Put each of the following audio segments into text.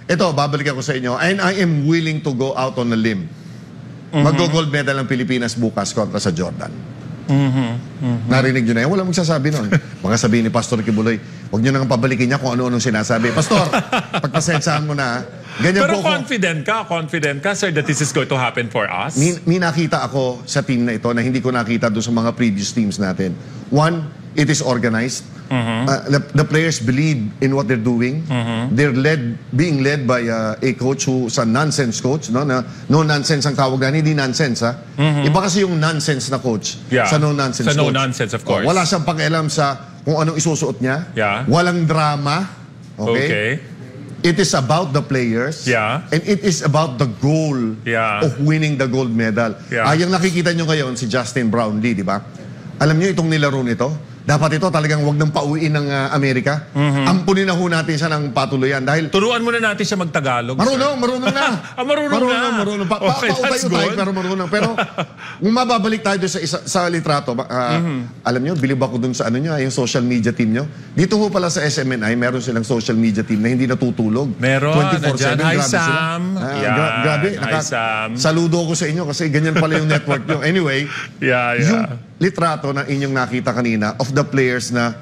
ito, babalik ako sa inyo. And I am willing to go out on a limb. Mag-gold medal ng Pilipinas bukas kontra sa Jordan. Narinig nyo na yan? Walang magsasabi nun. Mga sabihin ni Pastor Kibuloy, huwag nyo nang pabalikin niya kung ano-anong sinasabi. Pastor, pagpasensyahan mo na. Ganyan Pero po confident ka, sir, that this is going to happen for us? May nakita ako sa team na ito na hindi ko nakita doon sa mga previous teams natin. One, it is organized. The players believe in what they're doing. They're being led by a coach who's a nonsense coach. No nonsense ang tawag na, hindi nonsense. Iba kasi yung nonsense na coach sa no-nonsense coach. Sa no-nonsense, of course. Wala siyang pakialam sa kung anong isusuot niya. Walang drama. Okay? It is about the players. And it is about the goal of winning the gold medal. Yung nakikita nyo ngayon, si Justin Brownlee, di ba? Alam nyo itong nilaro nito? Dapat ito talagang wag nang pauwiin ng Amerika. Ampunin na ho natin siya ng patuluyan dahil... Turuan muna natin siya mag-Tagalog. Marunong na. Marunong. Okay, that's good. Pero marunong. Pero kung mababalik tayo doon sa litrato, alam nyo, bilib ako doon sa yung social media team nyo. Dito ho pala sa SMNI, meron silang social media team na hindi natutulog. Meron. 24/7. Hi, Sam. Grabe. Hi, Sam. Saludo ko sa inyo kasi ganyan pala yung network nyo. Anyway, yung litrato na inyong nakita kanina of the players na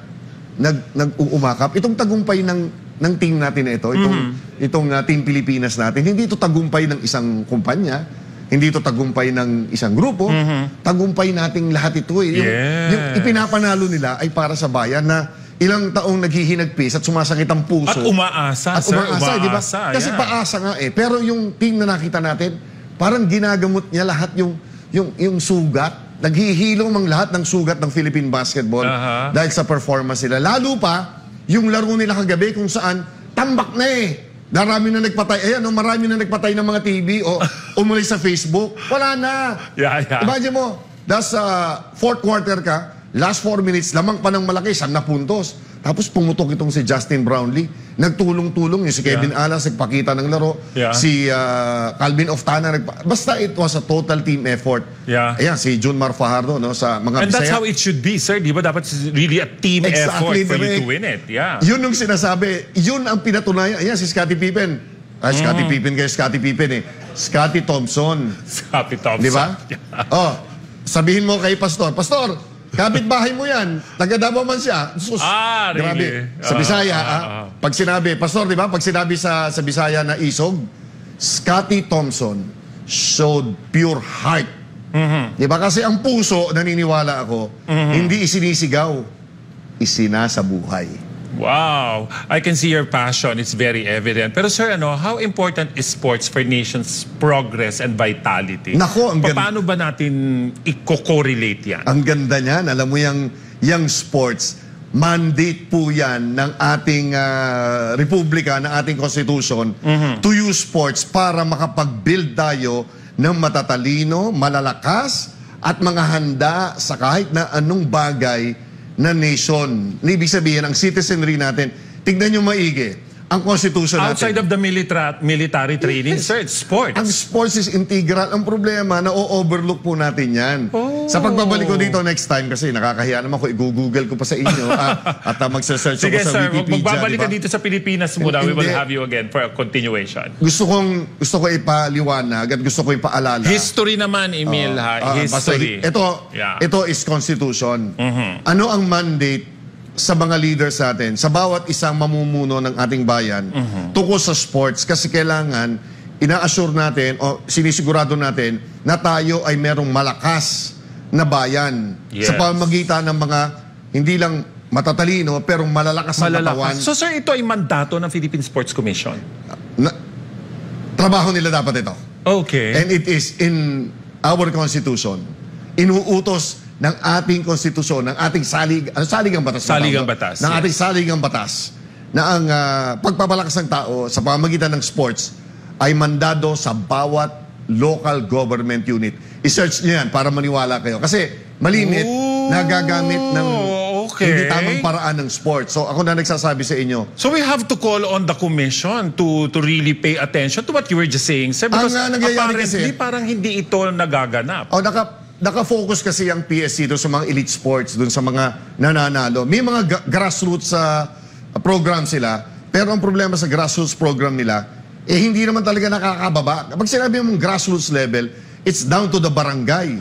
nag-uumakap. Itong tagumpay ng team natin na ito, itong Team Pilipinas natin, hindi ito tagumpay ng isang kumpanya, hindi ito tagumpay ng isang grupo, tagumpay nating lahat ito. Yung ipinapanalo nila ay para sa bayan na ilang taong naghihinagpis at sumasakit ang puso. At umaasa, sir. Umaasa, di ba? Kasi paasa nga Pero yung team na nakita natin, parang ginagamot niya lahat yung sugat. Naghihilom ang lahat ng sugat ng Philippine basketball dahil sa performance nila. Lalo pa, yung laro nila kagabi kung saan tambak na Marami na nagpatay. Ayan, marami na nagpatay ng mga TV o umulis sa Facebook. Wala na. Imagine mo, fourth quarter ka, last 4 minutes, lamang pa ng malaki, 10 puntos. Tapos pumutok itong si Justin Brownlee. Nagtulong-tulong yung si Kevin Alas, nagpakita ng laro. Si Calvin Oftana. Basta it was a total team effort. Ayan, si Junmar Fajardo sa mga Bisaya. And that's how it should be, sir. Di ba dapat really a team effort for you to win it? Yun yung sinasabi. Yun ang pinatunayan. Ayan, si Scottie Pippen. Scottie Pippen kayo, Scottie Pippen Scottie Thompson. Scottie Thompson. Di ba? Sabihin mo kay Pastor, kapit-bahay mo yan. Taga-Davao man siya. Grabe. Sa Bisaya, pag sinabi, Pastor, di ba? Pag sinabi sa Bisaya na isog, Scottie Thompson showed pure heart. Di ba? Kasi ang puso, naniniwala ako, hindi isinisigaw, isinasabuhay. Wow. I can see your passion. It's very evident. Pero sir, how important is sports for nation's progress and vitality? Nako, ang ganda. Paano ba natin i-correlate yan? Ang ganda niyan. Alam mo yung sports, mandate po yan ng ating republika, ng ating constitution, to use sports para makapag-build tayo ng matatalino, malalakas, at mga handa sa kahit na anong bagay na nation. Ibig sabihin, ang citizenry natin, tignan nyo maigi, ang constitution natin. Outside of the military training, sir, it's sports. Ang sports is integral. Ang problema, na-overlook po natin yan. Sa pagbabalik ko dito next time, kasi nakakahiya naman ko, i-google ko pa sa inyo, at magsa-search ako sa Wikipedia. Sige sir, magbabalik ka dito sa Pilipinas muna. We will have you again for a continuation. Gusto ko ipaliwanag at gusto ko ipaalala. History naman, Emil. History. Ito is constitution. Ano ang mandate sa mga leaders natin, sa bawat isang mamumuno ng ating bayan, tungkol sa sports? Kasi kailangan, ina-assure natin o sinisigurado natin na tayo ay merong malakas na bayan sa pamamagitan ng mga hindi lang matatalino pero malalakas na katawan. So sir, ito ay mandato ng Philippine Sports Commission? Trabaho nila dapat ito. Okay. And it is in our constitution. Inuutos ng ating konstitusyon, ng ating saligang batas. Ng ating saligang batas na ang pagpapalakas ng tao sa pamamagitan ng sports ay mandado sa bawat local government unit. I-search niyo yan para maniwala kayo. Kasi malimit, nagagamit ng hindi tamang paraan ng sports. So ako na nagsasabi sa inyo. So we have to call on the commission to really pay attention to what you were just saying, sir. Because apparently parang hindi ito nagaganap. Naka-focus kasi ang PSC doon sa mga elite sports, doon sa mga nananalo. May mga grassroots program sila, pero ang problema sa grassroots program nila, hindi naman talaga nakakababa. Kapag sinabi mong grassroots level, it's down to the barangay.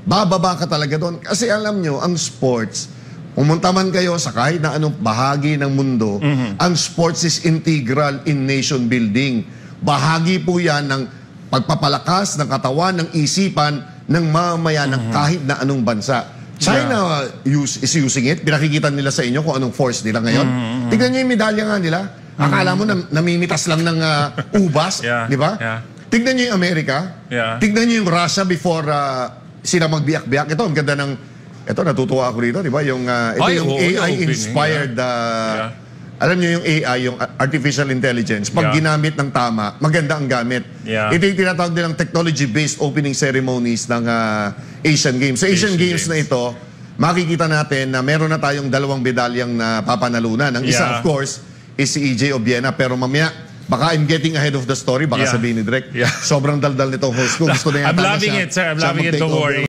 Bababa ka talaga doon. Kasi alam nyo, ang sports, pumunta man kayo sa kahit na anong bahagi ng mundo, ang sports is integral in nation building. Bahagi po yan ng pagpapalakas ng katawan, ng isipan, ng mamamayan ng kahit na anong bansa. China is using it. Pinakikita nila sa inyo kung anong force nila ngayon. Tignan nyo yung medalya nga nila. Akala mo namimitas lang ng ubas, di ba? Tignan nyo yung Amerika. Tignan nyo yung Russia before sila magbiyak-biyak. Ito, ang ganda ng... Ito, natutuwa ako rito, di ba? Yung, ito yung AI-inspired... Alam niyo yung AI, yung Artificial Intelligence, pag ginamit ng tama, maganda ang gamit. Ito yung tinatawag nilang technology-based opening ceremonies ng Asian Games. Sa Asian Games na ito, makikita natin na meron na tayong 2 medalyang na papanalunan. Ang isa, of course, is si EJ Obiena. Pero mamaya, baka I'm getting ahead of the story, baka sabihin ni Direk. Sobrang daldal nitong host ko. Gusto na yata I'm loving it, sir. I'm loving it. Don't worry.